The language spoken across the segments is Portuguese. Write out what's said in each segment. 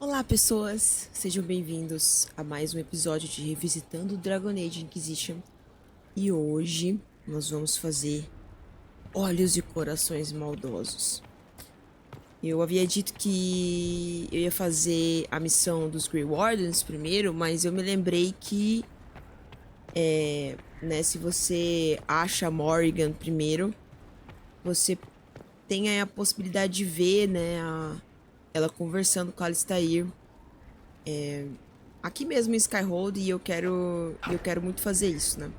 Olá, pessoas! Sejam bem-vindos a mais um episódio de Revisitando Dragon Age Inquisition. E hoje nós vamos fazer Olhos e Corações Maldosos. Eu havia dito que eu ia fazer a missão dos Grey Wardens primeiro, mas eu me lembrei que, se você acha a Morrigan primeiro, você tem aí a possibilidade de ver, ela conversando com a Alistair aqui mesmo em Skyhold, e eu quero muito fazer isso, né?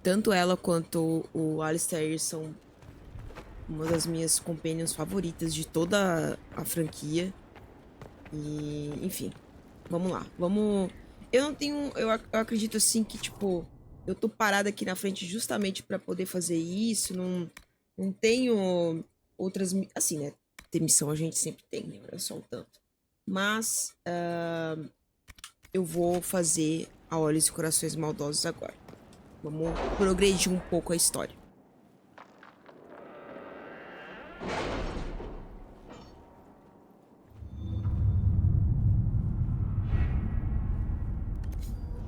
Tanto ela quanto o Alistair são uma das minhas companions favoritas de toda a franquia. E, enfim, vamos lá. Vamos. Eu não tenho. Eu acredito assim que, tipo, eu tô parada aqui na frente justamente pra poder fazer isso. Não tenho outras. Assim, né? Ter missão a gente sempre tem, né? Olha só o tanto. Mas eu vou fazer a Olhos e Corações Maldosos agora. Vamos progredir um pouco a história.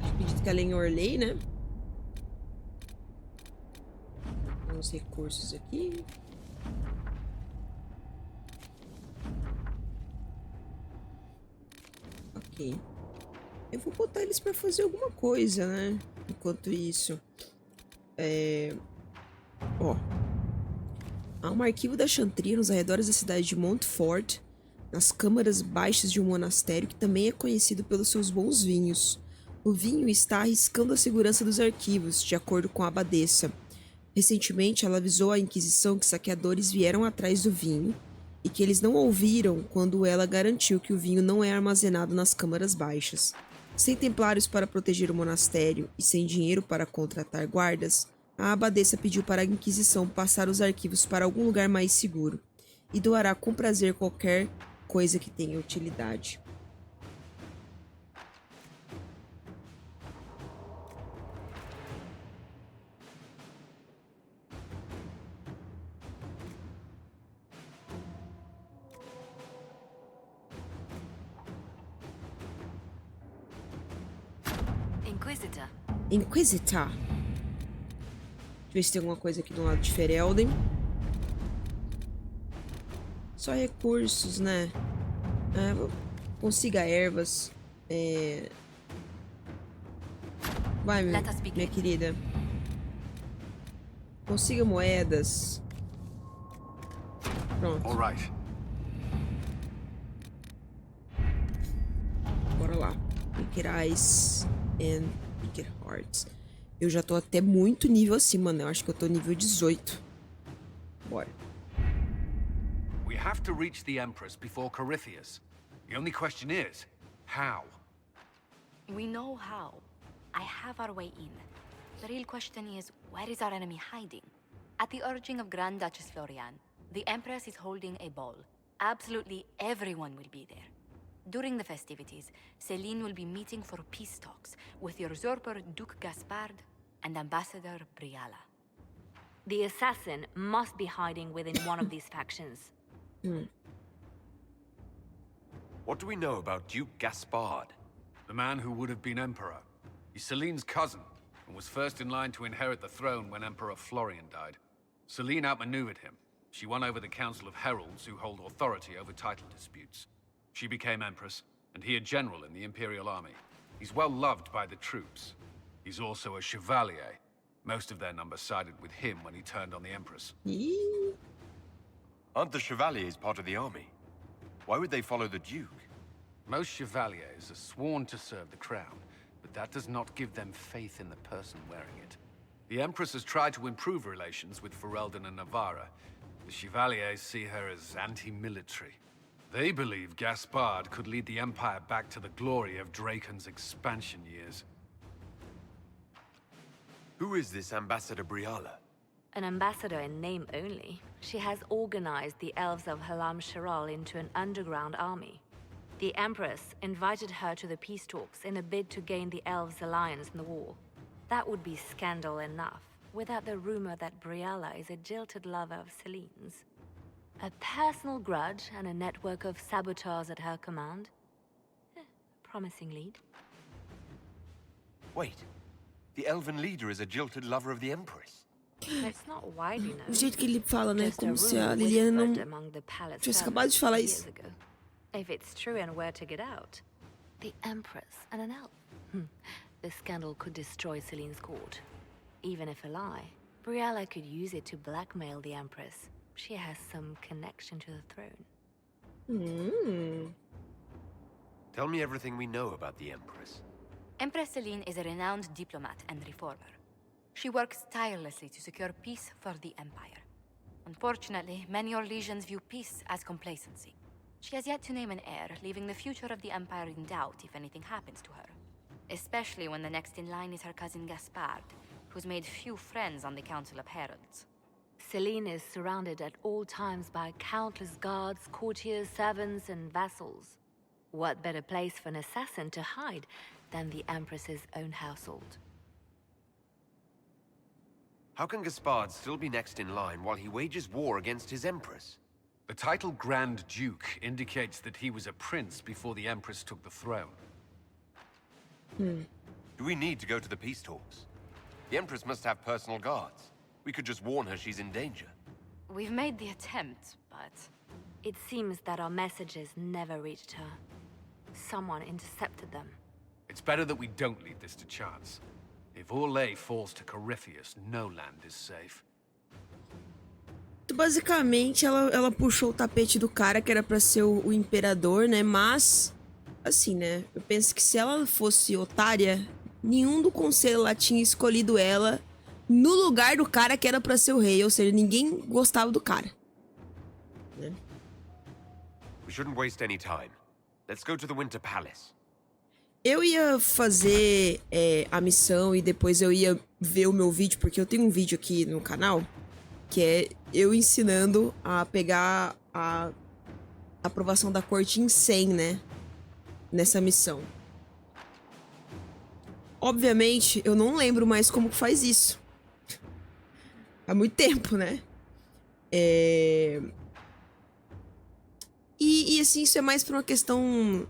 Acredito que ela é em Orley, né? Uns recursos aqui. Ok. Eu vou botar eles pra fazer alguma coisa, né? Enquanto isso. Ó. Há um arquivo da Chantria nos arredores da cidade de Montfort, nas câmaras baixas de um monastério que também é conhecido pelos seus bons vinhos. O vinho está arriscando a segurança dos arquivos, de acordo com a abadesa. Recentemente, ela avisou à Inquisição que saqueadores vieram atrás do vinho e que eles não ouviram quando ela garantiu que o vinho não é armazenado nas câmaras baixas. Sem templários para proteger o monastério e sem dinheiro para contratar guardas, a abadesa pediu para a Inquisição passar os arquivos para algum lugar mais seguro e doará com prazer qualquer coisa que tenha utilidade. Inquisitar. Deixa eu ver se tem alguma coisa aqui do lado de Ferelden. Só recursos, né? Consiga ervas. Vai, minha querida. Consiga moedas. Pronto. Bora lá. Piquerais and Picker Hearts. Eu já tô até muito nível acima, né? Eu acho que eu tô nível 18. Bora. We have to reach the Empress before Corypheus. The only question is, how? We know how. I have our way in. The real question is, where is our enemy hiding? At the urging of Grand Duchess Florian, the Empress is holding a ball. Absolutely everyone will be there. During the festivities, Celine will be meeting for peace talks with usurper Duke Gaspard and Ambassador Briala. The assassin must be hiding within one of these factions. What do we know about Duke Gaspard? The man who would have been Emperor. He's Celine's cousin, and was first in line to inherit the throne when Emperor Florian died. Celine outmaneuvered him. She won over the Council of Heralds, who hold authority over title disputes. She became Empress, and he a general in the Imperial Army. He's well loved by the troops. He's also a Chevalier. Most of their number sided with him when he turned on the Empress. Aren't the Chevaliers part of the army? Why would they follow the Duke? Most Chevaliers are sworn to serve the crown, but that does not give them faith in the person wearing it. The Empress has tried to improve relations with Ferelden and Navarra. The Chevaliers see her as anti-military. They believe Gaspard could lead the Empire back to the glory of Draken's expansion years. Who is this Ambassador Briala? An ambassador in name only, she has organized the elves of Halam Sharal into an underground army. The Empress invited her to the peace talks in a bid to gain the elves' alliance in the war. That would be scandal enough, without the rumor that Briala is a jilted lover of Celine's. A personal grudge and a network of saboteurs at her command. Promising lead. Wait. The elven leader is a jilted lover of the Empress. It's not widely known. O jeito que ele fala, né? Just a Como se a rumor Liliana whispered não among the palace tivesse acabado de falar servants isso. years ago. If it's true and were to get out, the Empress and an elf. The scandal could destroy Celine's court. Even if a lie, Briella could use it to blackmail the Empress. She has some connection to the throne. Tell me everything we know about the Empress. Empress Celine is a renowned diplomat and reformer. She works tirelessly to secure peace for the Empire. Unfortunately, many Orlesians view peace as complacency. She has yet to name an heir, leaving the future of the Empire in doubt if anything happens to her. Especially when the next in line is her cousin Gaspard, who's made few friends on the Council of Heralds. Celine is surrounded at all times by countless guards, courtiers, servants, and vassals. What better place for an assassin to hide than the Empress's own household? How can Gaspard still be next in line while he wages war against his Empress? The title Grand Duke indicates that he was a prince before the Empress took the throne. Do we need to go to the peace talks? The Empress must have personal guards. We could just warn her she's in danger. We've made the attempt, but... It seems that our messages never reached her. Someone intercepted them. It's better that we don't leave this to chance. If Orlais falls to Corypheus, no land is safe. Basicamente, ela puxou o tapete do cara que era pra ser o imperador, né? Mas, assim, né? Eu penso que se ela fosse otária, nenhum do conselho lá tinha escolhido ela no lugar do cara que era pra ser o rei. Ou seja, ninguém gostava do cara. Né? We shouldn't waste any time. Let's go to the Winter Palace. Eu ia fazer a missão e depois eu ia ver o meu vídeo, porque eu tenho um vídeo aqui no canal que é eu ensinando a pegar a aprovação da corte em 100, né? Nessa missão. Obviamente, eu não lembro mais como faz isso. Há muito tempo, né? E assim, isso é mais por uma questão...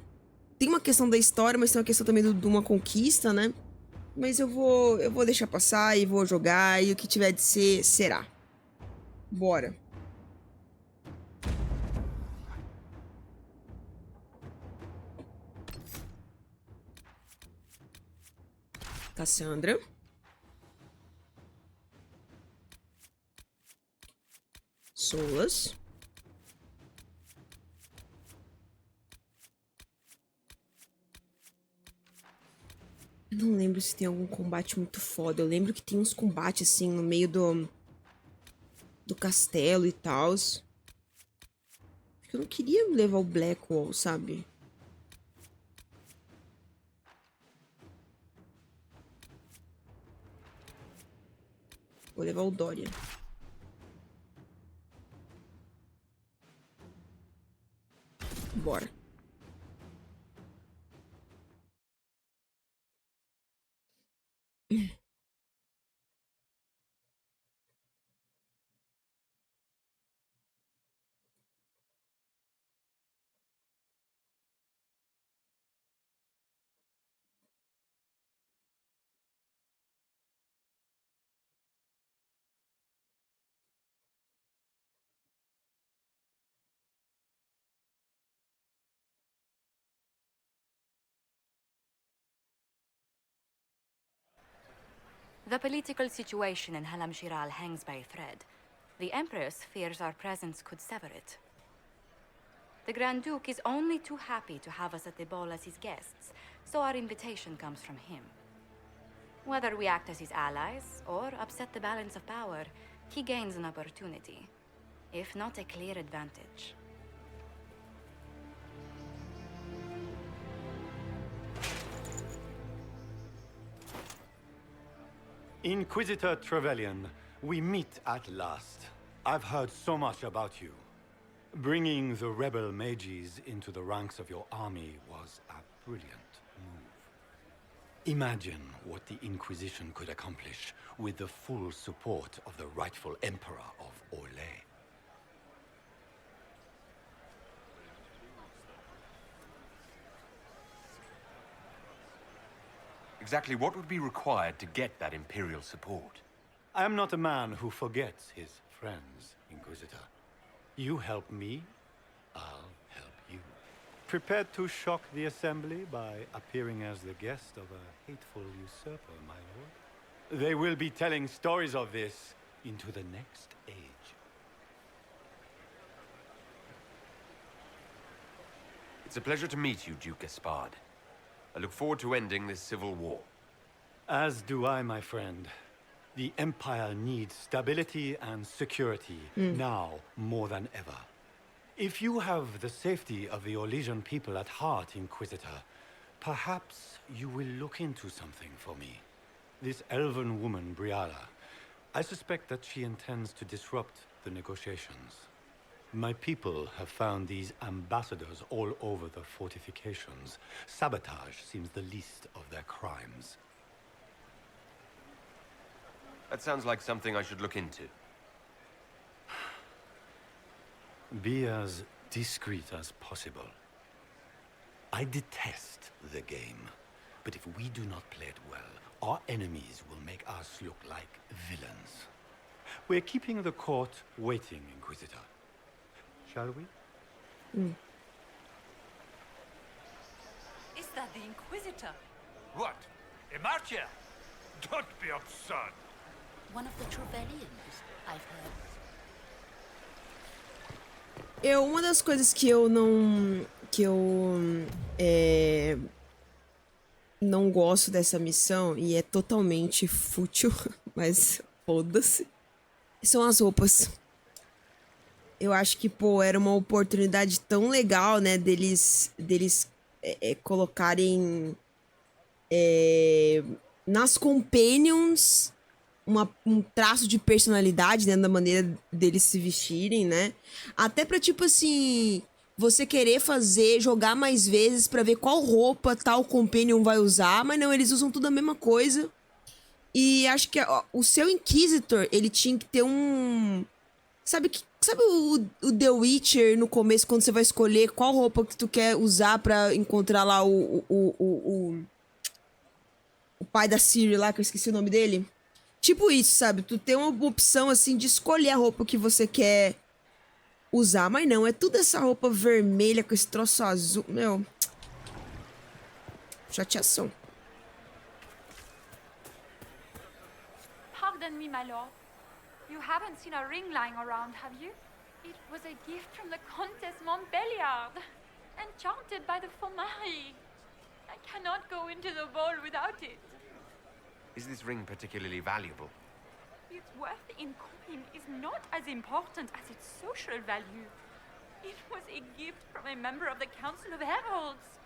Tem uma questão da história, mas tem uma questão também de uma conquista, né? Mas eu vou deixar passar e vou jogar, e o que tiver de ser, será. Bora. Cassandra. Solas. Eu não lembro se tem algum combate muito foda. Eu lembro que tem uns combates assim no meio do castelo e tal. Porque eu não queria levar o Blackwall, sabe? Vou levar o Dorian. Bora. The political situation in Halam Shiral hangs by a thread. The Empress fears our presence could sever it. The Grand Duke is only too happy to have us at the ball as his guests, so our invitation comes from him. Whether we act as his allies or upset the balance of power, he gains an opportunity, if not a clear advantage. Inquisitor Trevelyan, we meet at last. I've heard so much about you. Bringing the rebel mages into the ranks of your army was a brilliant move. Imagine what the Inquisition could accomplish with the full support of the rightful Emperor of Olhais. Exactly what would be required to get that Imperial support? I am not a man who forgets his friends, Inquisitor. You help me, I'll help you. Prepared to shock the Assembly by appearing as the guest of a hateful usurper, my lord? They will be telling stories of this into the next age. It's a pleasure to meet you, Duke Gaspard. I look forward to ending this civil war. As do I, my friend. The Empire needs stability and security, now more than ever. If you have the safety of the Orlesian people at heart, Inquisitor, perhaps you will look into something for me. This elven woman, Briala, I suspect that she intends to disrupt the negotiations. My people have found these ambassadors all over the fortifications. Sabotage seems the least of their crimes. That sounds like something I should look into. Be as discreet as possible. I detest the game, but if we do not play it well, our enemies will make us look like villains. We're keeping the court waiting, Inquisitor. Shall we? Is that the Inquisitor? What? A marcher? Don't be absurd. One of the Trevelyan's, I've heard. Uma das coisas que eu não gosto dessa missão, e é totalmente fútil, mas foda-se, são as roupas. Eu acho que, pô, era uma oportunidade tão legal, né, deles colocarem nas companions um traço de personalidade, né, da maneira deles se vestirem, né? Até pra, tipo assim, você querer jogar mais vezes pra ver qual roupa tal companion vai usar, mas não, eles usam tudo a mesma coisa. E acho que o seu Inquisitor, ele tinha que ter um... Sabe o The Witcher no começo, quando você vai escolher qual roupa que tu quer usar pra encontrar lá o pai da Ciri lá, que eu esqueci o nome dele? Tipo isso, sabe? Tu tem uma opção, assim, de escolher a roupa que você quer usar. Mas não, é tudo essa roupa vermelha com esse troço azul. Meu... Chateação. Pardon me, my lord. You haven't seen a ring lying around, have you? It was a gift from the Countess Montbelliard, enchanted by the Fomari. I cannot go into the ball without it. Is this ring particularly valuable? Its worth in coin is not as important as its social value. It was a gift from a member of the Council of Heralds.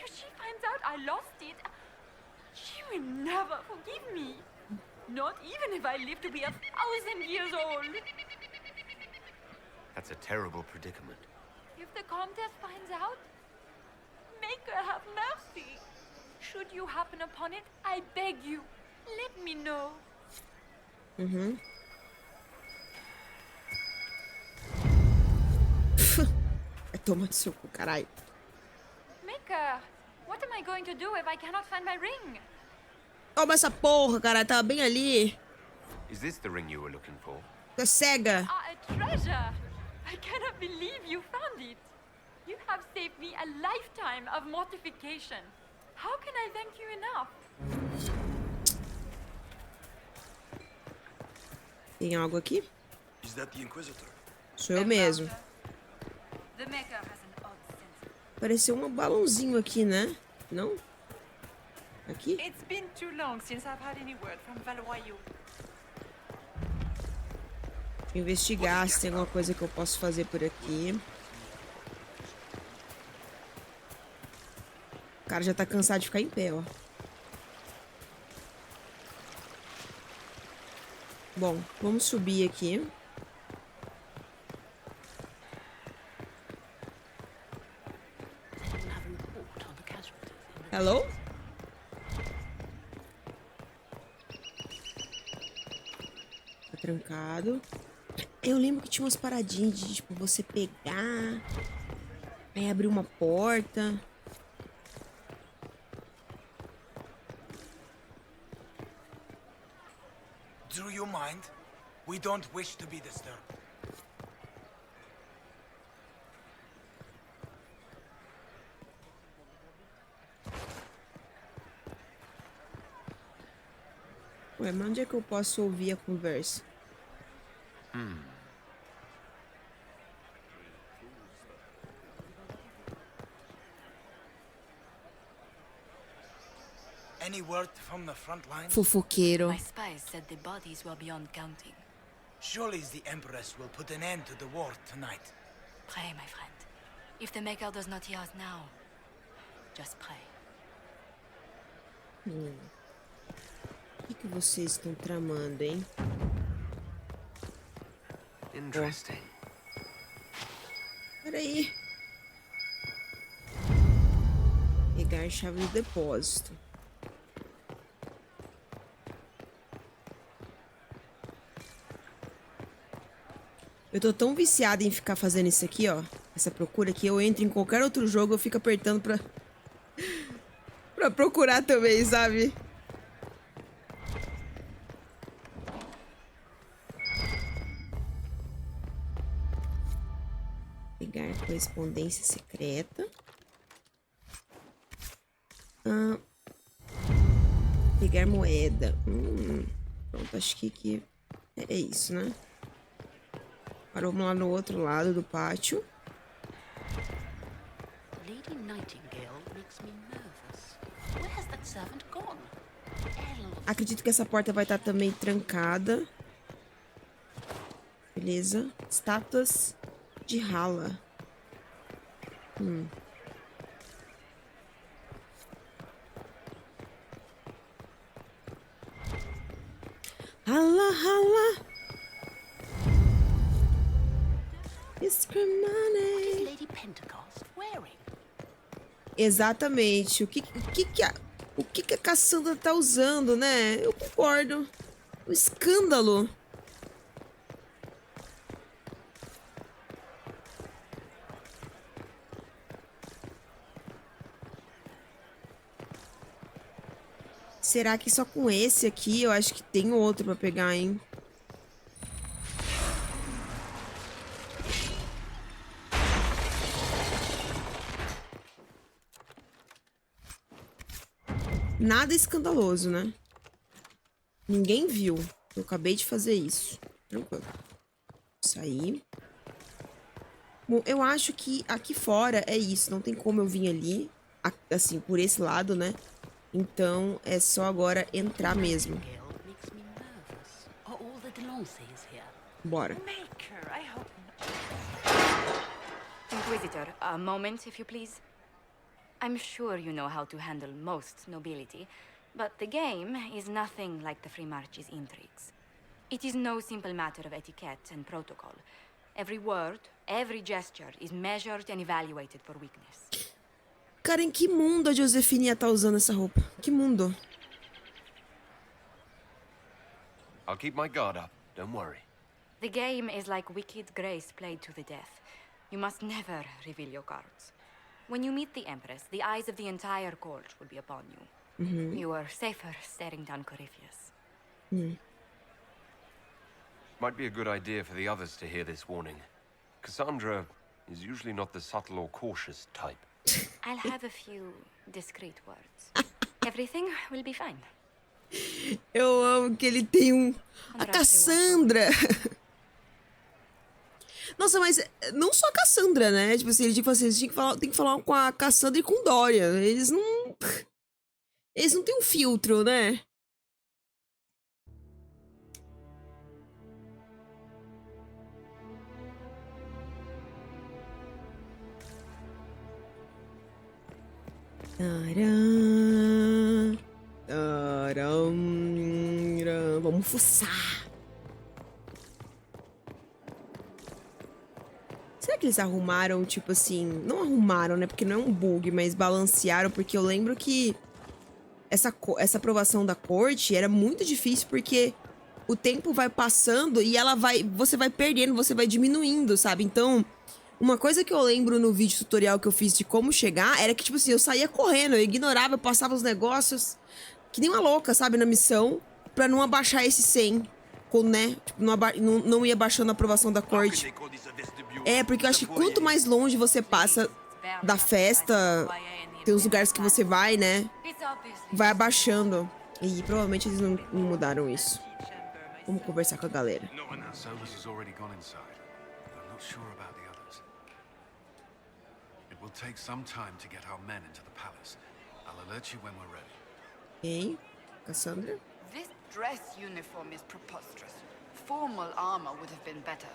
If she finds out I lost it, she will never forgive me. Not even if I live to be 1,000 years old. That's a terrible predicament. If the Countess finds out, make her have mercy. Should you happen upon it, I beg you, let me know. Toma no seu cu, caralho. Maker, what am I going to do if I cannot find my ring? Toma essa porra, caralho. Tava bem ali. Is this the ring you were looking for? Tu é cega. Ah, a treasure! I cannot believe you found it. You have saved me a lifetime of mortification. How can I thank you enough? Tem algo aqui? Is that the Inquisitor? Sou eu mesmo. The Maker has an odd sense. Apareceu um balãozinho aqui, né? Não? Aqui? It's been too long since I've had any word from Valois. Investigar se tem alguma coisa que eu posso fazer por aqui. O cara já tá cansado de ficar em pé, ó. Bom, vamos subir aqui. Hello? Tá trancado. Eu lembro que tinha umas paradinhas de, tipo, você pegar... Aí abrir uma porta... mind? We don't wish to be disturbed. Ué, mas onde é que eu posso ouvir a conversa? Any word from the front line? Fofoqueiro. My spies said the bodies were beyond counting. Surely the Empress will put an end to the war tonight. Pray, my friend. If the Maker does not hear us now, just pray. O que vocês estão tramando, hein? Interesting. Peraí. Pegar a chave do depósito. Eu tô tão viciada em ficar fazendo isso aqui, ó. Essa procura que eu entro em qualquer outro jogo, eu fico apertando pra... pra procurar também, sabe? Pegar correspondência secreta. Pegar moeda. Pronto, acho que é isso, né? Agora vamos lá no outro lado do pátio. Lady Nightingale makes me nervous. Where has that servant gone? Acredito que essa porta vai estar também trancada. Beleza. Estátuas de Hala. Hala, Hala. What is Lady Pentecost wearing? Exatamente. O que a Cassandra tá usando, né? Eu concordo. Um escândalo. Será que só com esse aqui? Eu acho que tem outro pra pegar, hein? Nada escandaloso, né? Ninguém viu. Eu acabei de fazer isso. Tranquilo. Sair. Bom, eu acho que aqui fora é isso. Não tem como eu vir ali. Assim, por esse lado, né? Então, é só agora entrar mesmo. Bora. Inquisitor, a moment, if you please. I'm sure you know how to handle most nobility, but the game is nothing like the Free March's intrigues. It is no simple matter of etiquette and protocol. Every word, every gesture is measured and evaluated for weakness. Cara, em que mundo a Josefina ia estar usando essa roupa? Que mundo? I'll keep my guard up, don't worry. The game is like Wicked Grace played to the death. You must never reveal your cards. When you meet the Empress, the eyes of the entire court will be upon you. You are safer staring down Corypheus. Might be a good idea for the others to hear this warning. Cassandra is usually not the subtle or cautious type. I'll have a few discreet words. Everything will be fine. Eu amo que ele tem a Cassandra. Nossa, mas não só a Cassandra, né? Tipo assim, ele tem que falar com a Cassandra e com Dorian. Eles não têm um filtro, né? Vamos fuçar. Será que eles arrumaram, tipo assim... Não arrumaram, né? Porque não é um bug, mas balancearam. Porque eu lembro que essa aprovação da corte era muito difícil. Porque o tempo vai passando e você vai perdendo, você vai diminuindo, sabe? Então, uma coisa que eu lembro no vídeo tutorial que eu fiz de como chegar... Era que, tipo assim, eu saía correndo, eu ignorava, eu passava os negócios... Que nem uma louca, sabe? Na missão, pra não abaixar esse 100. né? Tipo, não ia baixando a aprovação da corte. É, porque eu acho que quanto mais longe você passa da festa, tem os lugares que você vai, né? Vai abaixando. E provavelmente eles não mudaram isso. Vamos conversar com a galera. Solus has already gone inside. I'm not sure about the others. It will take some time to get our men into the palace. I'll alert you when we're ready. Hein? Cassandra? This dress uniform is preposterous. Formal armor would have been better.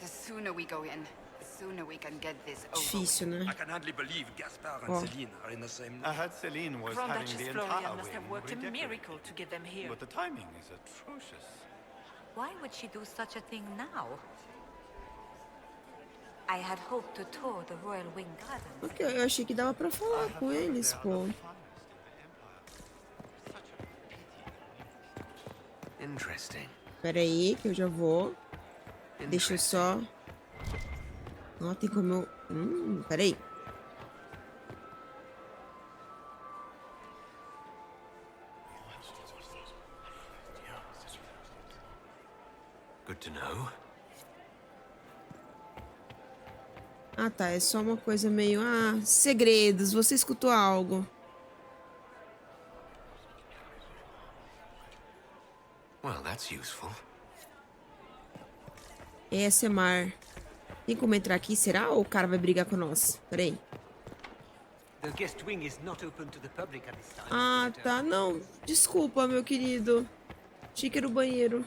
The sooner we go in, the sooner we can get this over. Difícil, né? I can hardly believe Gaspard and Celine are in the same. I heard Celine was Grand having Duchess the entire Florian must wing have worked a redecorated. miracle to get them here. But the timing is atrocious. Why would she do such a thing now? I had hoped to tour the Royal Wing Garden. Ok, eu achei que dava pra falar com eles, pô. Interesting. Pera aí, que eu já vou. Deixa eu só... Ó, tem como eu... pera aí. Good to know. Ah, tá. É só uma coisa meio... Ah, segredos. Você escutou algo. Well, that's useful. ASMR. Tem como entrar aqui, será? Ou o cara vai brigar com nós? Peraí. Ah, tá. Não. Desculpa, meu querido. Achei que era o banheiro.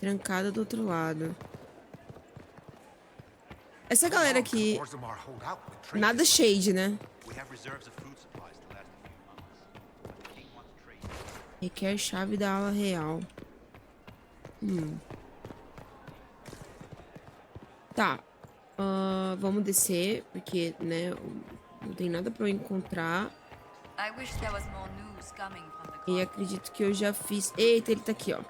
Trancada do outro lado. Essa galera aqui... Nada shade, né? Requer chave da ala real. Tá. Vamos descer, porque, né, não tem nada pra eu encontrar. E acredito que eu já fiz... Eita, ele tá aqui, ó.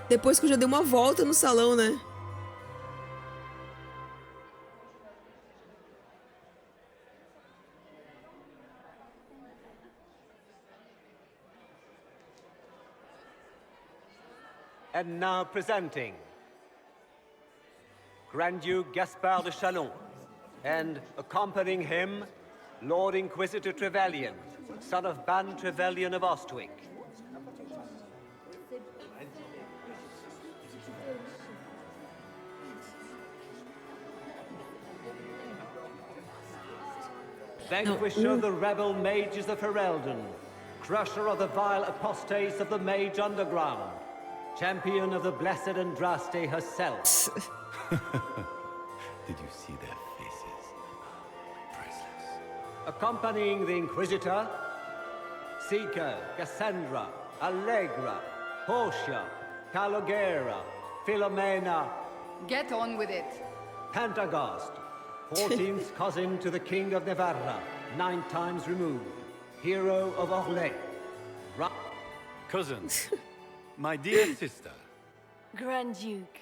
Depois que eu já dei uma volta no salão, né? And now presenting Grand Duke Gaspard de Chalon, and accompanying him, Lord Inquisitor Trevelyan, son of Ban Trevelyan of Ostwick. Vanquisher of the rebel mages of Ferelden, crusher of the vile apostates of the mage underground, champion of the blessed Andraste herself. Did you see their faces? Priceless. Accompanying the Inquisitor, Seeker, Cassandra, Allegra, Portia, Calogera, Philomena. Get on with it. Pantagast, 14th cousin to the King of Navarra, 9 times removed, hero of Orlais. Cousin, my dear sister. Grand Duke,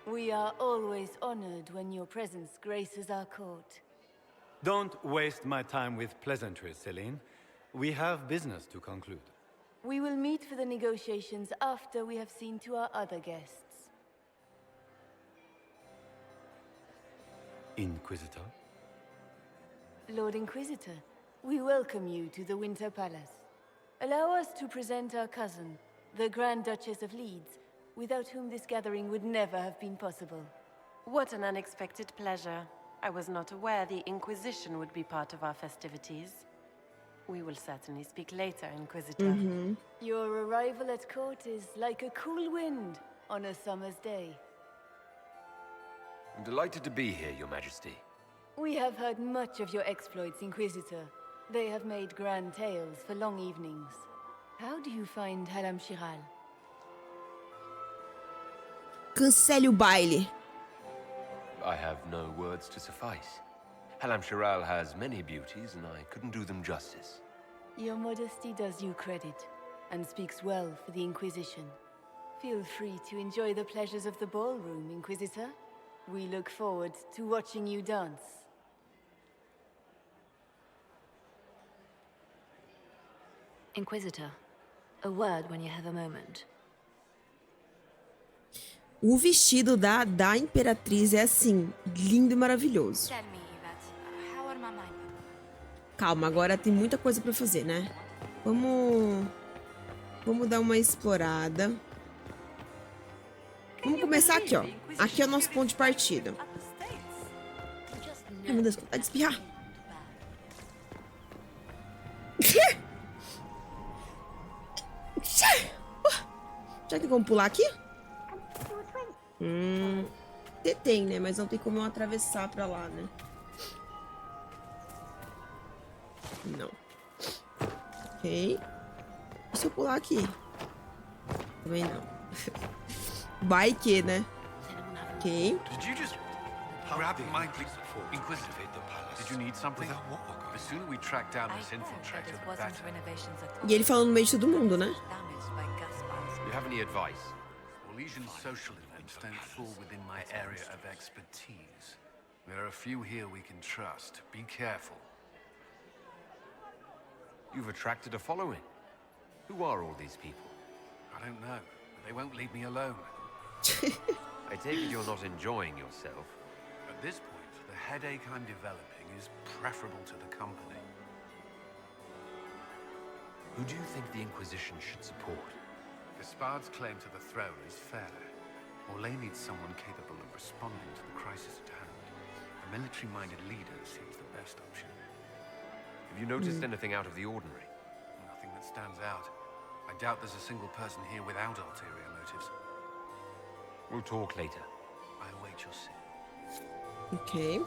we are always honored when your presence graces our court. Don't waste my time with pleasantries, Celine. We have business to conclude. We will meet for the negotiations after we have seen to our other guests. Inquisitor? Lord Inquisitor, we welcome you to the Winter Palace. Allow us to present our cousin, the Grand Duchess of Leeds, without whom this gathering would never have been possible. What an unexpected pleasure. I was not aware the Inquisition would be part of our festivities. We will certainly speak later, Inquisitor. Your arrival at court is like a cool wind on a summer's day. I'm delighted to be here, Your Majesty. We have heard much of your exploits, Inquisitor. They have made grand tales for long evenings. How do you find Halam Shiral? Cancele o baile. I have no words to suffice. Halam-Shiral has many beauties, and I couldn't do them justice. Your modesty does you credit, and speaks well for the Inquisition. Feel free to enjoy the pleasures of the ballroom, Inquisitor. We look forward to watching you dance. Inquisitor, a word when you have a moment. O vestido da Imperatriz é assim, lindo e maravilhoso. Tell me, Yvette, how are my mind? Calma, agora tem muita coisa pra fazer, né? Vamos dar uma explorada. Vamos começar aqui, ó. Aqui é o nosso ponto de partida. Ai, meu Deus, vontade de espirrar. Já tem como pular aqui? Tem, né? Mas não tem como eu atravessar pra lá, né? Não. Ok. E se eu pular aqui? Também não. Vai que, né? Ok. Did you just grab my Inquisitor? Did you need something? The sooner we track down this infiltrator, the better. E ele falando no meio de todo mundo, né? Do you have any advice? Olesian social events don't fall within my area of expertise. There are a few here we can trust. Be careful. You've attracted a following. Who are all these people? I don't know, but they won't leave me alone. I take it you're not enjoying yourself. At this point, the headache I'm developing is preferable to the company. Who do you think the Inquisition should support? Gaspard's claim to the throne is fair. Orlais needs someone capable of responding to the crisis at hand. A military-minded leader seems the best option. Have you noticed anything out of the ordinary? Nothing that stands out. I doubt there's a single person here without ulterior motives. We'll talk later. I await your sin. Ok.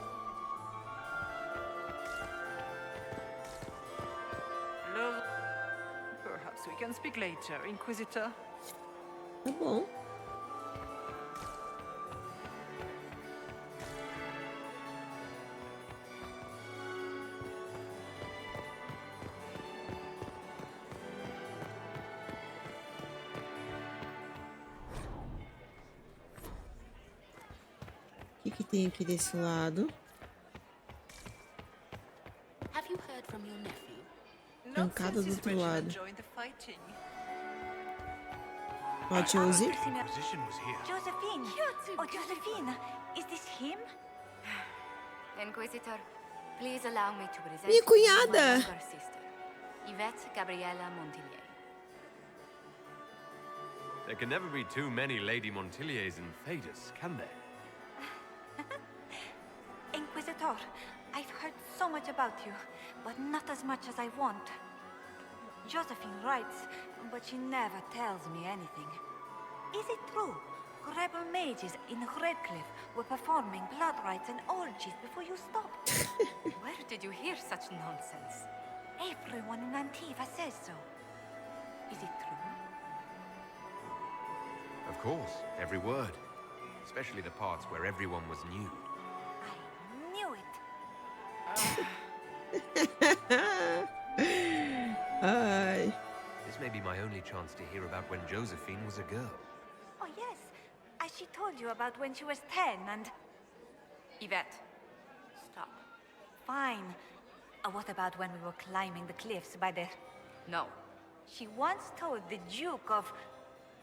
Perhaps we can speak later, Inquisitor. Tá bom. O que tem aqui desse lado? Have you heard from your nephew? Pancada do outro lado. Join the fighting. Ó, Josie. Inquisition was here. Josephine! Oh, Josephine! Is this him? Inquisitor, please allow me to present Minha to you my cunhada. younger sister, Yvette Gabriella Montillier. There can never be too many Lady Montilliers in Thedas, can there? Inquisitor, I've heard so much about you, but not as much as I want. Josephine writes, but she never tells me anything. Is it true? Rebel mages in Redcliffe were performing blood rites and orgies before you stopped. Where did you hear such nonsense? Everyone in Antiva says so. Is it true? Of course, every word. Especially the parts where everyone was nude. I knew it. Ai. This may be my only chance to hear about when Josephine was a girl. Oh, yes. As she told you about when she was 10 and... Yvette, stop. Fine. What about when we were climbing the cliffs by the... No, She once told the Duke of...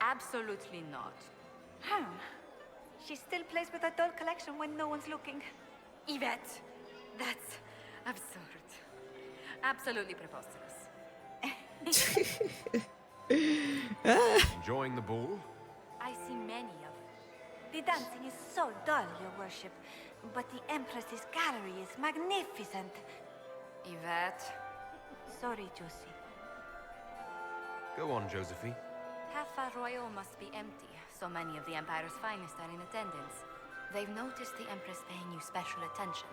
absolutely not. She still plays with her doll collection when no one's looking. Yvette, that's absurd. Absolutely preposterous. Enjoying the ball? I see many of them. The dancing is so dull, Your Worship. But the Empress's gallery is magnificent. Yvette. Sorry, Josie. Go on, Josephine. Half Royal must be empty. So many of the Empire's finest are in attendance. They've noticed the Empress paying you special attention,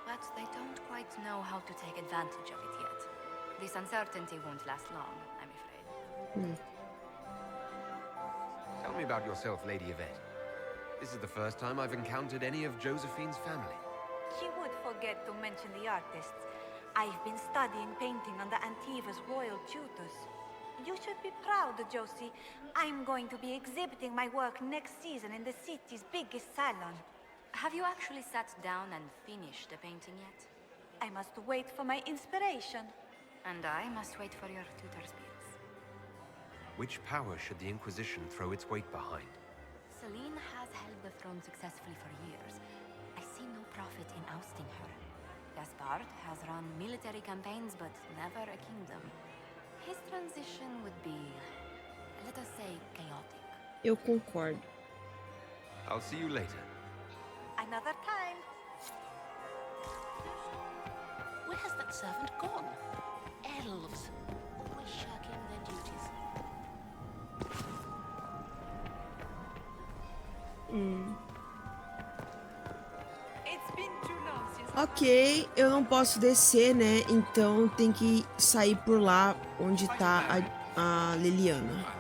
but they don't quite know how to take advantage of it yet. This uncertainty won't last long, I'm afraid. Tell me about yourself, Lady Yvette. This is the first time I've encountered any of Josephine's family. she would forget to mention the artists. I've been studying painting under Antiva's royal tutors. You should be proud, Josie. I'm going to be exhibiting my work next season in the city's biggest salon. Have you actually sat down and finished the painting yet? I must wait for my inspiration. And I must wait for your tutor's bills. Which power should the Inquisition throw its weight behind? Celine has held the throne successfully for years. I see no profit in ousting her. Gaspard has run military campaigns, but never a kingdom. His transition would be, let us say, chaotic. Eu concordo. I'll see you later. Another time. Where has that servant gone? Elves, always shirking their duties. Ok, eu não posso descer, né? Então tem que sair por lá onde tá a Liliana.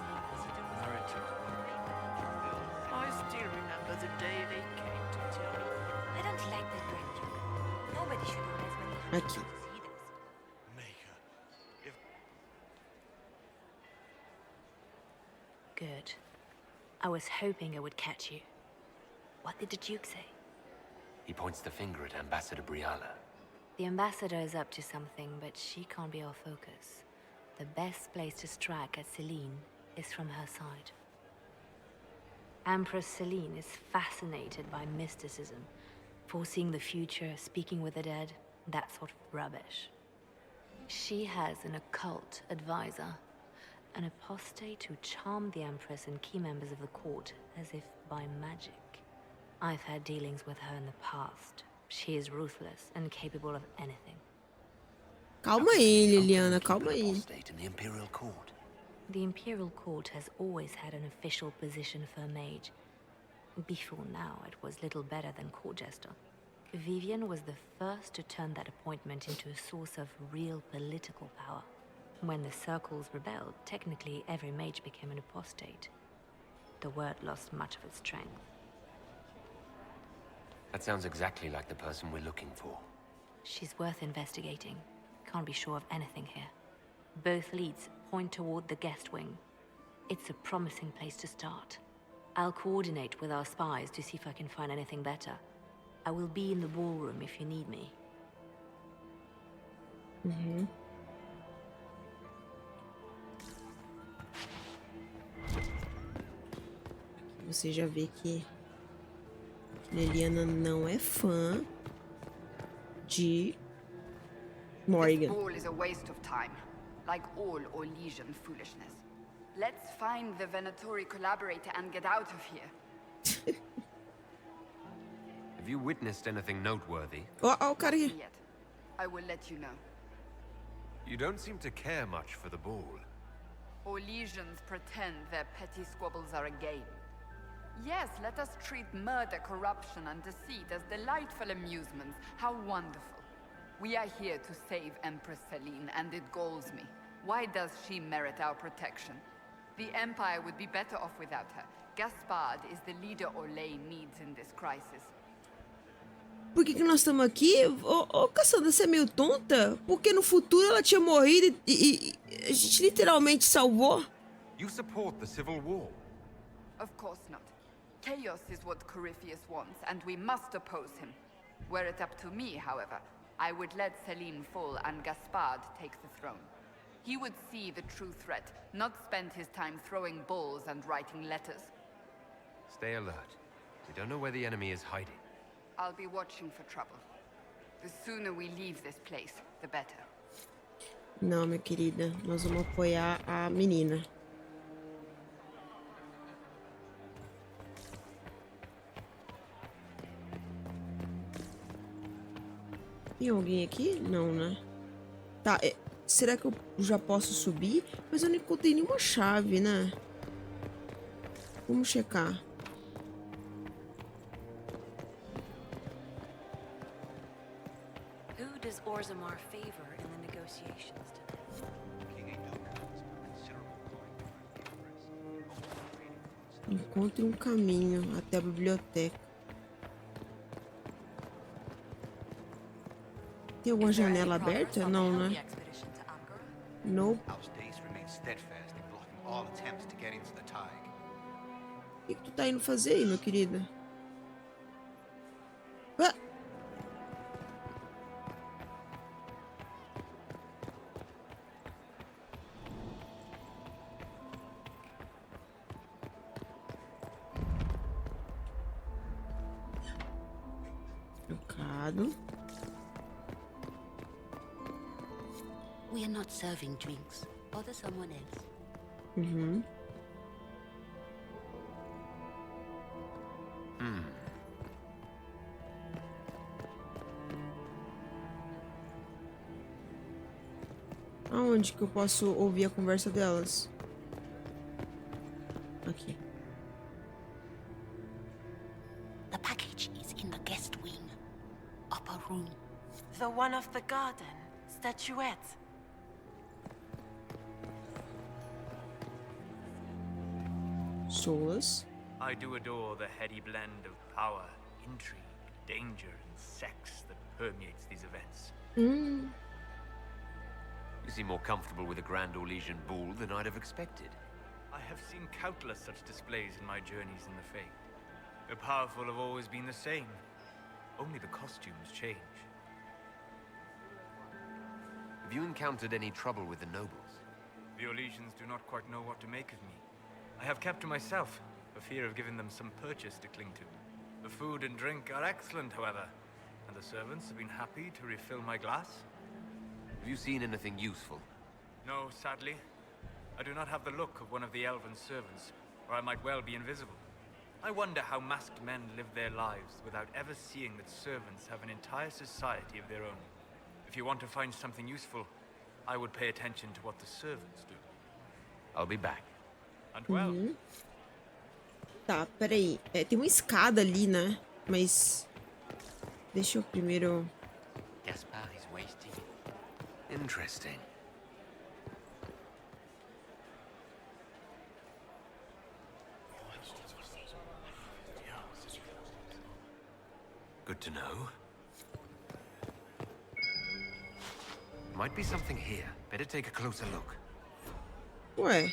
Aqui. Good. I was hoping I would catch you. What did the Duke say? He points the finger at Ambassador Briala. The ambassador is up to something, but she can't be our focus. The best place to strike at Celine is from her side. Empress Celine is fascinated by mysticism, foreseeing the future, speaking with the dead, that sort of rubbish. She has an occult advisor, an apostate who charmed the Empress and key members of the court as if by magic. I've had dealings with her in the past. She is ruthless and capable of anything. Calma aí, Liliana, calma aí. In the Imperial Court. The Imperial Court has always had an official position for a mage. Before now, it was little better than court jester. Vivian was the first to turn that appointment into a source of real political power. When the circles rebelled, technically every mage became an apostate. The word lost much of its strength. That sounds exactly like the person we're looking for. She's worth investigating. Can't be sure of anything here. Both leads point toward the guest wing. It's a promising place to start. I'll coordinate with our spies to see if I can find anything better. I will be in the ballroom if you need me. Você já vê que Liliana não é fã de Morgan. This ball is a waste of time, like all Olesian foolishness. Let's find the Venatori collaborator and get out of here. Have you witnessed anything noteworthy? Oh, cara aqui. Yet. I will let you know. You don't seem to care much for the ball. Olesians pretend their petty squabbles are a game. Yes, let us treat murder, corruption, and deceit as delightful amusements. How wonderful. We are here to save Empress Celine, and it galls me. Why does she merit our protection? The Empire would be better off without her. Gaspard is the leader Olay needs in this crisis. Por que nós estamos aqui? Ô, Cassandra, você é meio tonta? Porque no futuro ela tinha morrido e a gente literalmente salvou. You support the civil war? Of course not. Chaos is what Corypheus wants, and we must oppose him. Were it up to me, however, I would let Celine fall and Gaspard take the throne. He would see the true threat, not spend his time throwing balls and writing letters. Stay alert. We don't know where the enemy is hiding. I'll be watching for trouble. The sooner we leave this place, the better. Não, minha querida, nós vamos apoiar a menina. Tem alguém aqui? Não, né? Tá, será que eu já posso subir? Mas eu não encontrei nenhuma chave, né? Vamos checar. Who does Orzammar favor in the negotiations today? Encontre um caminho até a biblioteca. Tem alguma janela aberta? Não, né? Nope. Our days remain steadfast in blocking all attempts to get into the Tig. O que tu tá indo fazer aí, meu querido? Ah! Trocado. We are not serving drinks. Bother someone else. Uhum. Aonde que eu posso ouvir a conversa delas? Aqui. The package is in the guest wing. Upper room. The one of the garden. Statuette. Pessoas. I do adore the heady blend of power, intrigue, danger, and sex that permeates these events. You seem more comfortable with a Grand Orlesian ball than I'd have expected. I have seen countless such displays in my journeys in the Fae. The powerful have always been the same. Only the costumes change. Have you encountered any trouble with the nobles? The Orlesians do not quite know what to make of me. I have kept to myself, for fear of giving them some purchase to cling to. The food and drink are excellent, however, and the servants have been happy to refill my glass. Have you seen anything useful? No, sadly. I do not have the look of one of the elven servants, or I might well be invisible. I wonder how masked men live their lives without ever seeing that servants have an entire society of their own. If you want to find something useful, I would pay attention to what the servants do. I'll be back. And well. Tá, peraí. Tem uma escada ali, né? Mas... Deixa eu primeiro... Gaspar is wasting. Interesting. Good to know. Might be something here. Better take a closer look. Ué.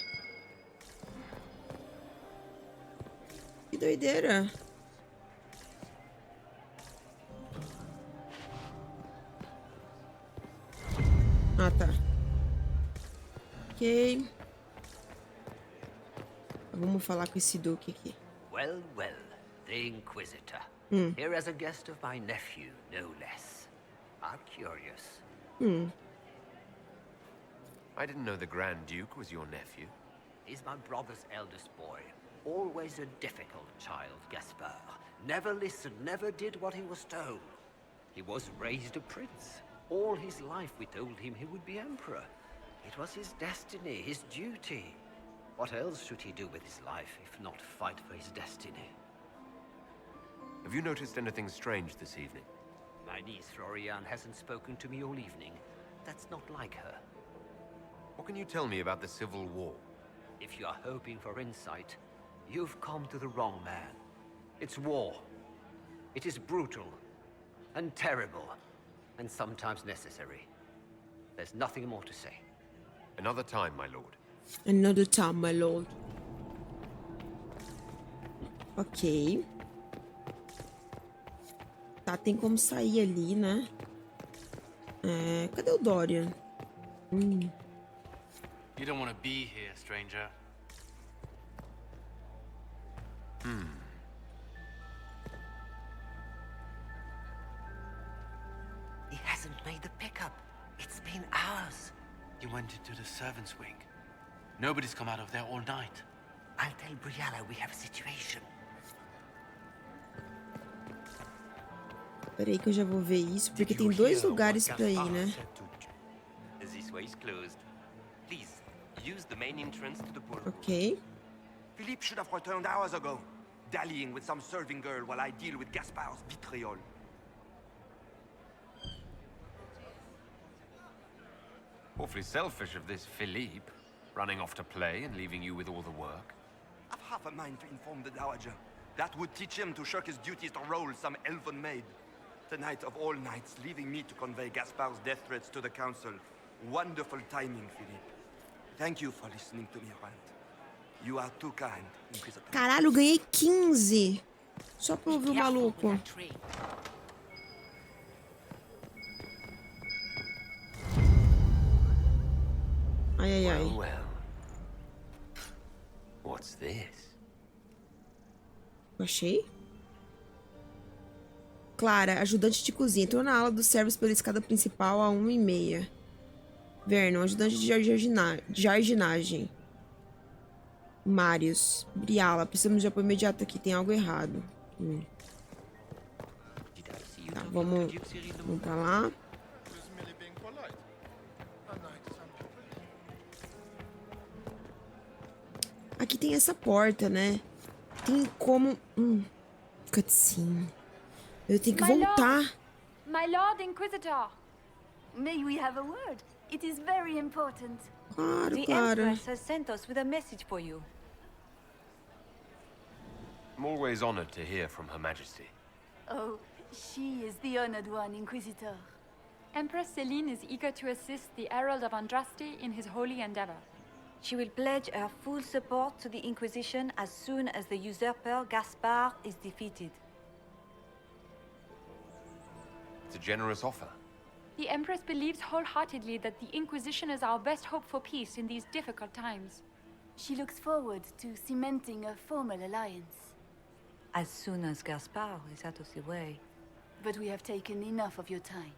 Que doideira. Ah, tá. Ok. Vamos falar com esse Duque aqui. Well, well, the Inquisitor. Here as a guest of my nephew, no less. How curious. I didn't know the Grand Duke was your nephew. He's my brother's eldest boy. Always a difficult child, Gaspar. Never listened, never did what he was told. He was raised a prince. All his life we told him he would be emperor. It was his destiny, his duty. What else should he do with his life if not fight for his destiny? Have you noticed anything strange this evening? My niece Florian hasn't spoken to me all evening. That's not like her. What can you tell me about the Civil War? If you are hoping for insight, you've come to the wrong man. It's war. It is brutal, and terrible, and sometimes necessary. There's nothing more to say. Another time, my lord. Another time, my lord. Ok. Tá, tem como sair ali, né? Cadê o Dorian? You don't want to be here, stranger. He hasn't made the pickup. It's been hours. You went into the servants' wing. Nobody's come out of there all night. I'll tell Briala we have a situation. Peraí que eu já vou ver isso, porque tem dois lugares pra ir, né? This way is closed. Please, use the main entrance to the ballroom. Ok. Philippe should have returned hours ago, dallying with some serving girl while I deal with Gaspar's vitriol. Awfully selfish of this Philippe, running off to play and leaving you with all the work. I've half a mind to inform the Dowager. That would teach him to shirk his duties to roll some elven maid. the night of all nights, leaving me to convey Gaspard's death threats to the council. Wonderful timing, Philippe. Thank you for listening to me rant. You are too kind, Inquisitor. Caralho, eu ganhei 15. Só pra ouvir o maluco. Ai, ai, ai. Well. What's this? Achei. Clara, ajudante de cozinha. Entrou na aula do service pela escada principal a 1h30. Vernon, ajudante de jardinagem. Marius. Briala, precisamos de apoio imediato aqui. Tem algo errado. Tá, vamos pra lá. Aqui tem essa porta, né? Tem como... cutscene. Eu tenho que voltar. My Lord Inquisitor. May we have a word? It is very important. Claro, The claro. Empress has sent us with a message for you. I'm always honored to hear from Her Majesty. Oh, she is the honored one, Inquisitor. Empress Celine is eager to assist the Herald of Andraste in his holy endeavor. She will pledge her full support to the Inquisition as soon as the usurper Gaspard is defeated. It's a generous offer. The Empress believes wholeheartedly that the Inquisition is our best hope for peace in these difficult times. She looks forward to cementing a formal alliance. As soon as Gaspard is out of the way. But we have taken enough of your time.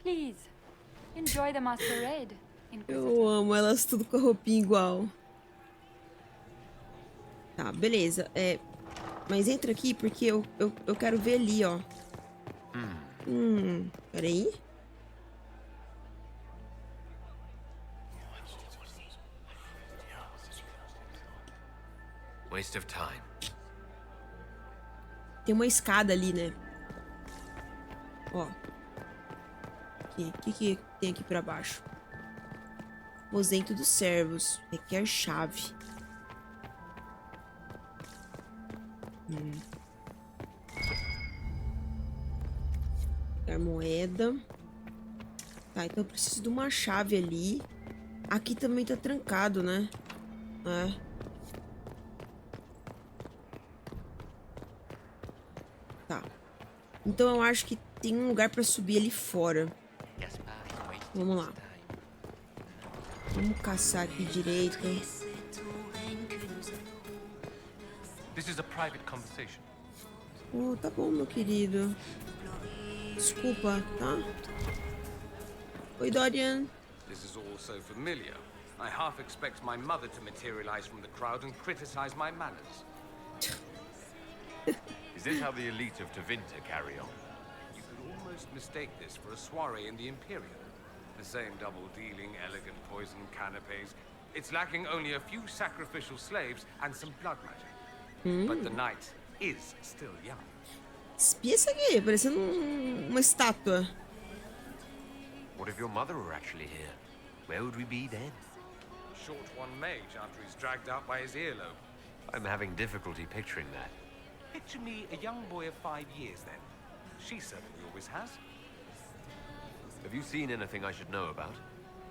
Please, enjoy the masquerade, Inquisitor. Eu amo elas tudo com a roupinha igual. Tá, beleza. Mas entra aqui porque eu quero ver ali, ó. Peraí. Waste of time. Tem uma escada ali, né? Ó. O que tem aqui pra baixo? Aposento dos servos. Requer chave. Requer moeda. Tá, então eu preciso de uma chave ali. Aqui também tá trancado, né? Tá. Então eu acho que tem um lugar pra subir ali fora. Vamos lá. Vamos caçar aqui direito. This is a private conversation. Oh, tá bom, meu querido. Desculpa, tá? Oi, Dorian. This is all so familiar. I half expect my mother to materialize from the crowd and criticize my manners. Is this how the elite of Tevinter carry on? You could almost mistake this for a soiree in the Imperium. The same double-dealing, elegant poison canapes. It's lacking only a few sacrificial slaves and some blood magic. But the night is still young. Espia isso aqui, parecendo uma estátua. What if your mother were actually here? Where would we be then? Short one mage after he's dragged out by his earlobe. I'm having difficulty picturing that. Picture me a young boy of 5 years then. She certainly always has. Have you seen anything I should know about?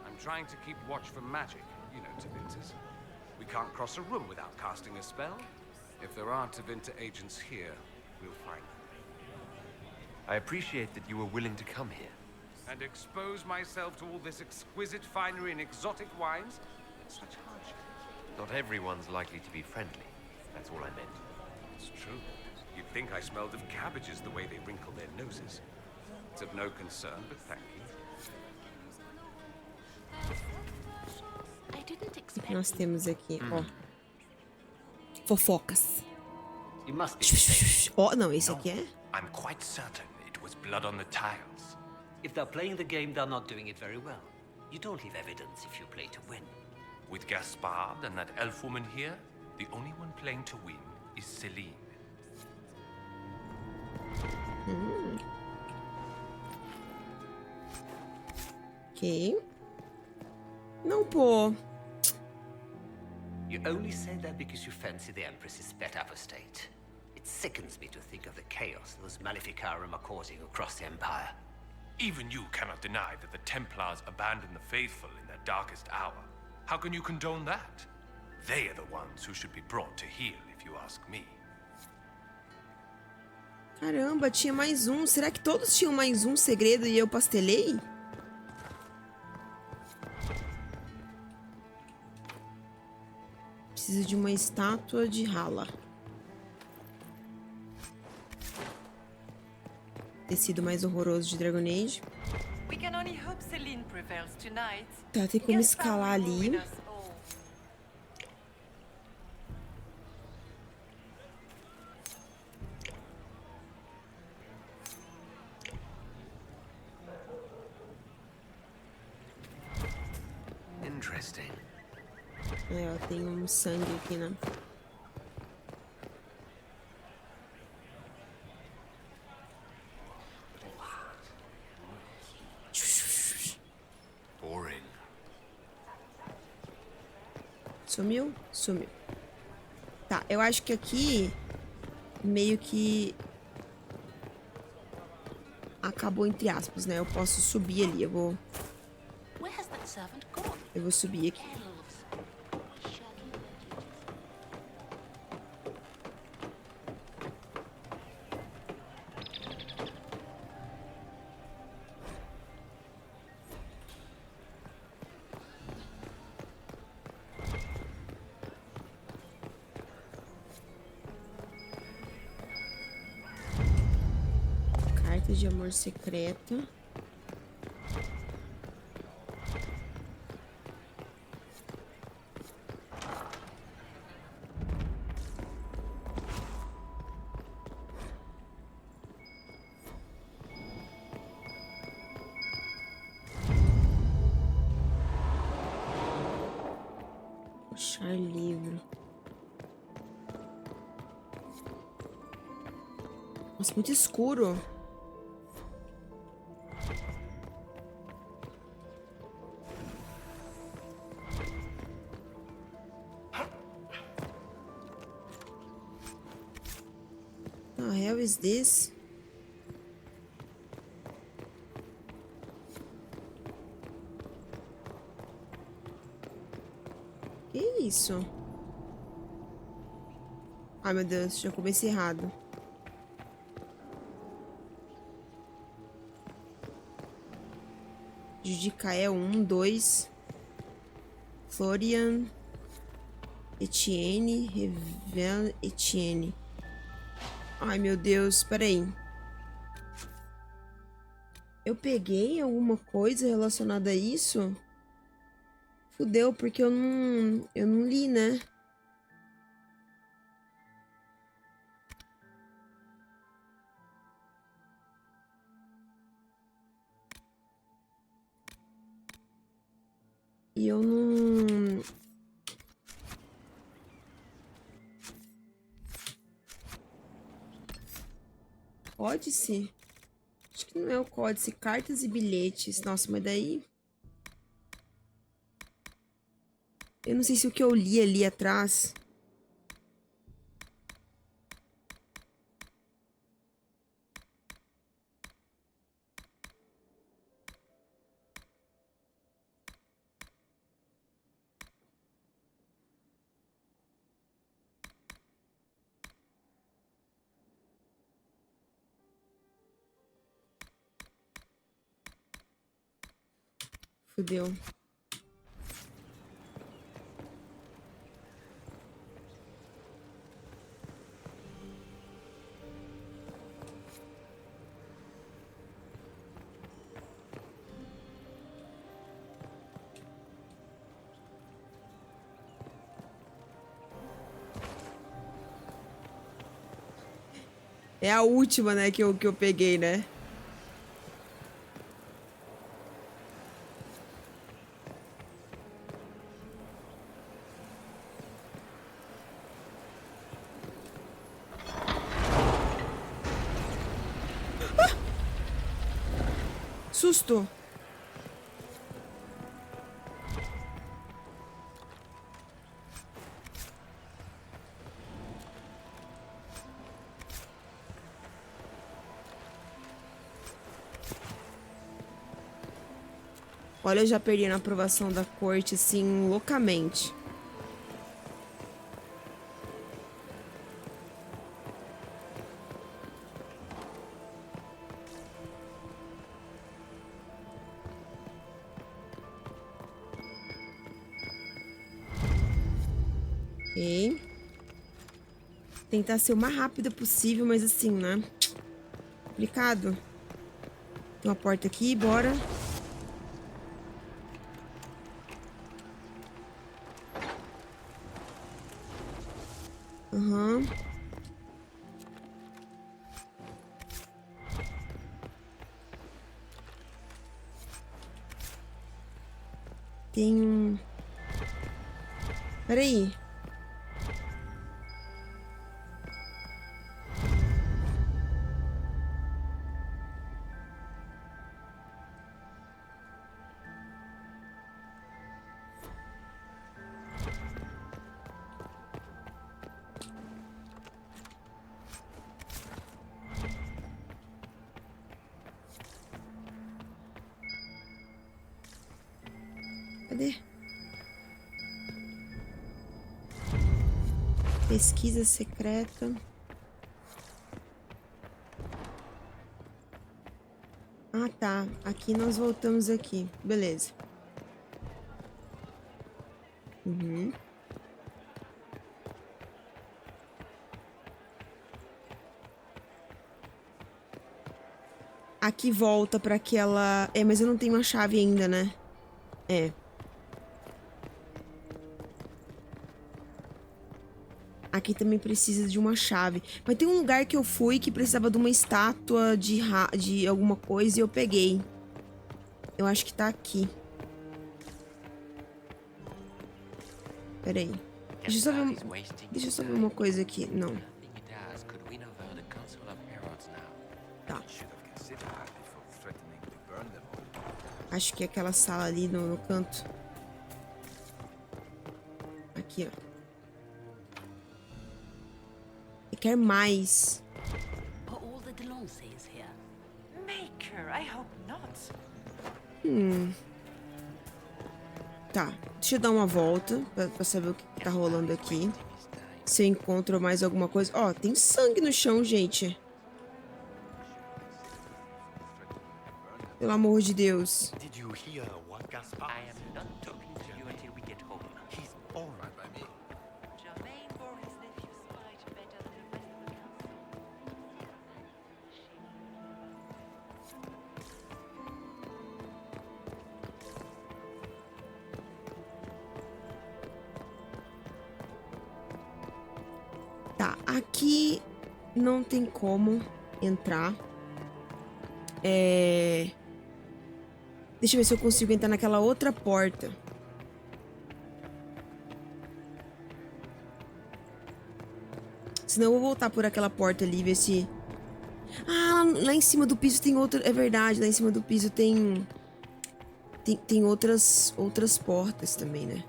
I'm trying to keep watch for magic, you know, Tevinters. We can't cross a room without casting a spell. If there are Tevinter agents here, we'll find them. I appreciate that you were willing to come here. And expose myself to all this exquisite finery and exotic wines? It's such hardship. Not everyone's likely to be friendly. That's all I meant. It's true. You'd think I smelled of cabbages the way they wrinkle their noses. It's of no concern, but thank you. I didn't O expect que nós temos aqui? Ó. Fofocas. You must be. Ó, não, esse aqui é... I'm quite certain it was blood on the tiles. If they're playing the game, they're not doing it very well. You don't leave evidence if you play to win. With Gaspard and that elf woman here, the only one playing to win is Celine. Ok. Não, pô. You only say that because you fancy the Empress's pet apostate. It sickens me to think of the chaos those Maleficarum are causing across the Empire. Even you cannot deny that the Templars abandoned the faithful in their darkest hour. How can you condone that? They are the ones who should be brought to heel, if you ask me. Caramba, tinha mais um. Será que todos tinham mais um segredo e eu pastelei? Preciso de uma estátua de Hala. Tecido mais horroroso de Dragon Age. Tá, tem como escalar ali. Interesting. É, ó, tem um sangue aqui, né? Boring. Sumiu? Sumiu. Tá, eu acho que aqui meio que acabou entre aspas, né? Eu posso subir ali, eu vou subir aqui. Carta de amor secreta. Puxar livro. Nossa, muito escuro. The hell is this? Que isso? Ai, meu Deus, já comecei errado. Judicael 1, 2. Florian. Etienne. Revel Etienne. Ai, meu Deus, peraí. Eu peguei alguma coisa relacionada a isso? Fudeu, porque eu não li, né? E eu não... Códice? Acho que não é o códice. Cartas e bilhetes. Nossa, mas daí... Eu não sei se o que eu li ali atrás... Fudeu. É a última, né, que eu peguei, né? Susto! Olha, eu já perdi a aprovação da corte, assim, loucamente. Ok. Tentar ser o mais rápida possível, mas assim, né? Complicado. Tem uma porta aqui, bora. Aham. Tem um... Peraí. Cadê? Pesquisa secreta. Ah, tá. Aqui nós voltamos aqui. Beleza. Uhum. Aqui volta pra aquela... É, mas eu não tenho uma chave ainda, né? É. Aqui também precisa de uma chave. Mas tem um lugar que eu fui que precisava de uma estátua de alguma coisa e eu peguei. Eu acho que tá aqui. Pera aí. Deixa eu só ver uma coisa aqui. Não. Tá. Acho que é aquela sala ali no canto. Aqui, ó. Eu quero mais. Tá, deixa eu dar uma volta pra saber o que tá rolando aqui. Se eu encontro mais alguma coisa. Ó, tem sangue no chão, gente. Pelo amor de Deus. Tá, aqui não tem como entrar. Deixa eu ver se eu consigo entrar naquela outra porta. Senão eu vou voltar por aquela porta ali e ver se... Ah, lá em cima do piso tem outra... É verdade, lá em cima do piso tem... Tem outras portas também, né?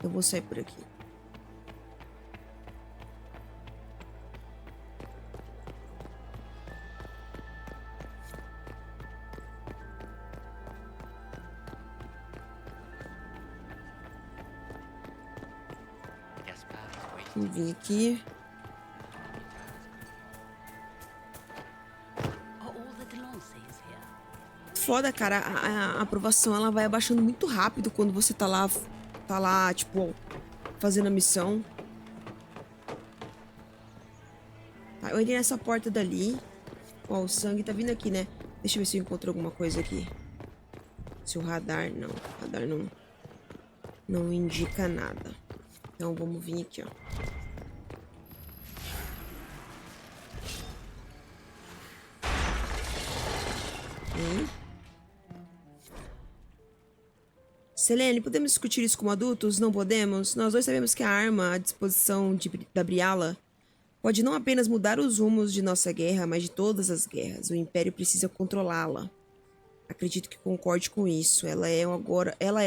Eu vou sair por aqui. Vou vir aqui. Foda, cara. A aprovação ela vai abaixando muito rápido quando você tá lá, tipo, fazendo a missão. Tá, eu entrei nessa porta dali. Ó, o sangue tá vindo aqui, né? Deixa eu ver se eu encontro alguma coisa aqui. Se o radar... Não, o radar não indica nada. Então vamos vir aqui, ó. Selene, podemos discutir isso como adultos? Não podemos? Nós dois sabemos que a arma à disposição da Briala pode não apenas mudar os rumos de nossa guerra, mas de todas as guerras. O Império precisa controlá-la. Acredito que concorde com isso. Ela é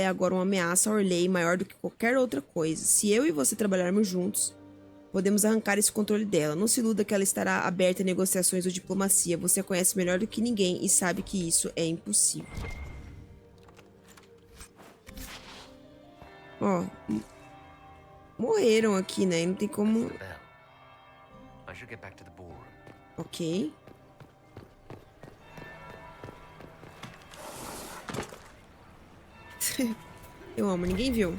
agora uma ameaça à Orlais maior do que qualquer outra coisa. Se eu e você trabalharmos juntos, Podemos arrancar esse controle dela. Não se iluda que ela estará aberta a negociações ou diplomacia. Você a conhece melhor do que ninguém e sabe que isso é impossível. Ó, morreram aqui, né? Não tem como... Ok. Eu amo, ninguém viu.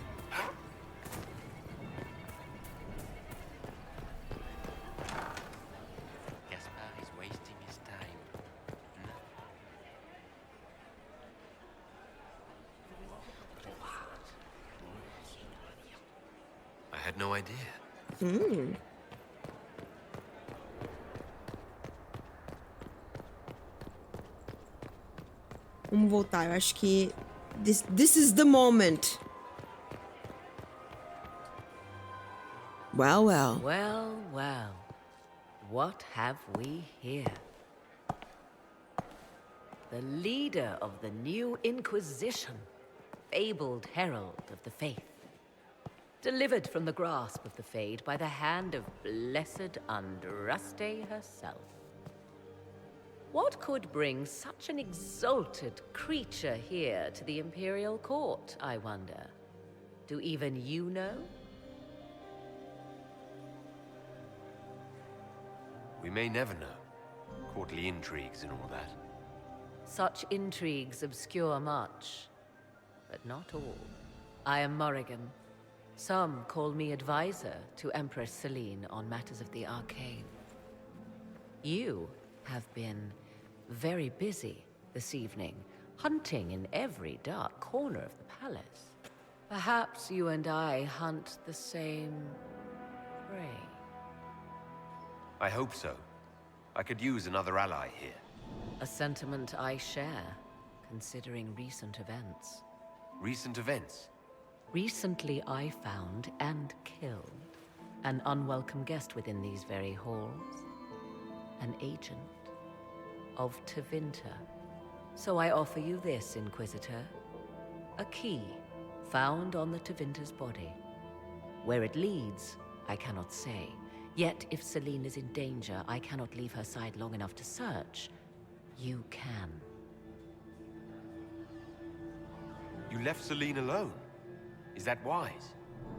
I had no idea. Vamos voltar, eu acho que... This is the moment. Well, well. Well, well. What have we here? The leader of the new Inquisition, fabled herald of the faith. Delivered from the grasp of the Fade by the hand of blessed Andraste herself. What could bring such an exalted creature here to the Imperial Court, I wonder? Do even you know? We may never know. Courtly intrigues and all that. Such intrigues obscure much, but not all. I am Morrigan. Some call me advisor to Empress Celine on matters of the arcane. You have been very busy this evening, hunting in every dark corner of the palace. Perhaps you and I hunt the same prey. I hope so. I could use another ally here. A sentiment I share, considering recent events. Recent events? Recently I found and killed an unwelcome guest within these very halls. An agent of Tevinter. So I offer you this, Inquisitor. A key found on the Tevinter's body. Where it leads, I cannot say. Yet if Celine is in danger, I cannot leave her side long enough to search. You can. You left Celine alone? Is that wise?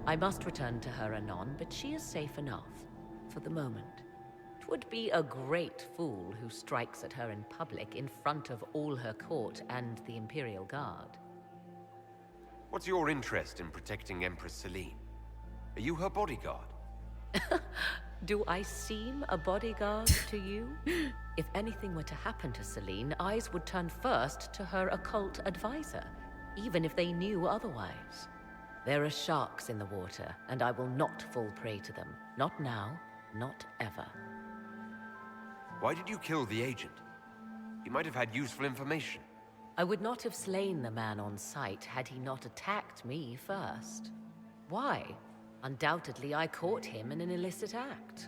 I must return to her anon, but she is safe enough. For the moment. Would be a great fool who strikes at her in public in front of all her court and the Imperial Guard. What's your interest in protecting Empress Celine? Are you her bodyguard? Do I seem a bodyguard to you? If anything were to happen to Celine, eyes would turn first to her occult advisor, even if they knew otherwise. There are sharks in the water, and I will not fall prey to them. Not now, not ever. Why did you kill the agent? He might have had useful information. I would not have slain the man on sight had he not attacked me first. Why? Undoubtedly, I caught him in an illicit act.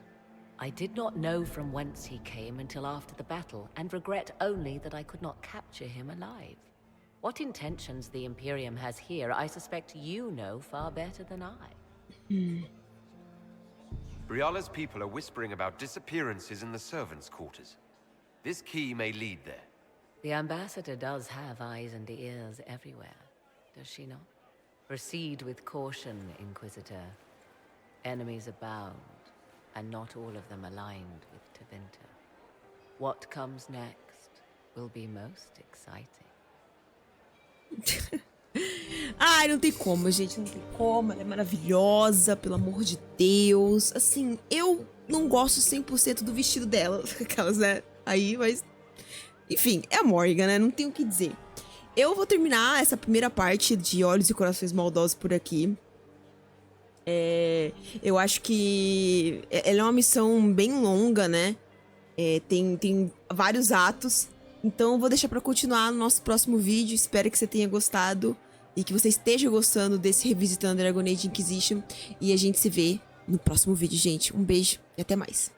I did not know from whence he came until after the battle, and regret only that I could not capture him alive. What intentions the Imperium has here, I suspect you know far better than I. Briala's people are whispering about disappearances in the servants' quarters. This key may lead there. The ambassador does have eyes and ears everywhere, does she not? Proceed with caution, Inquisitor. Enemies abound, and not all of them aligned with Tevinter. What comes next will be most exciting. Ai, não tem como, gente, não tem como. Ela é maravilhosa, pelo amor de Deus. Assim, eu não gosto 100% do vestido dela. Aquelas, né? Aí, mas... Enfim, é a Morrigan, né? Não tenho o que dizer. Eu vou terminar essa primeira parte de Olhos e Corações Maldosos por aqui. Eu acho que ela é uma missão bem longa, né? Tem vários atos. Então eu vou deixar pra continuar no nosso próximo vídeo. Espero que você tenha gostado e que você esteja gostando desse Revisitando Dragon Age Inquisition. E a gente se vê no próximo vídeo, gente. Um beijo e até mais.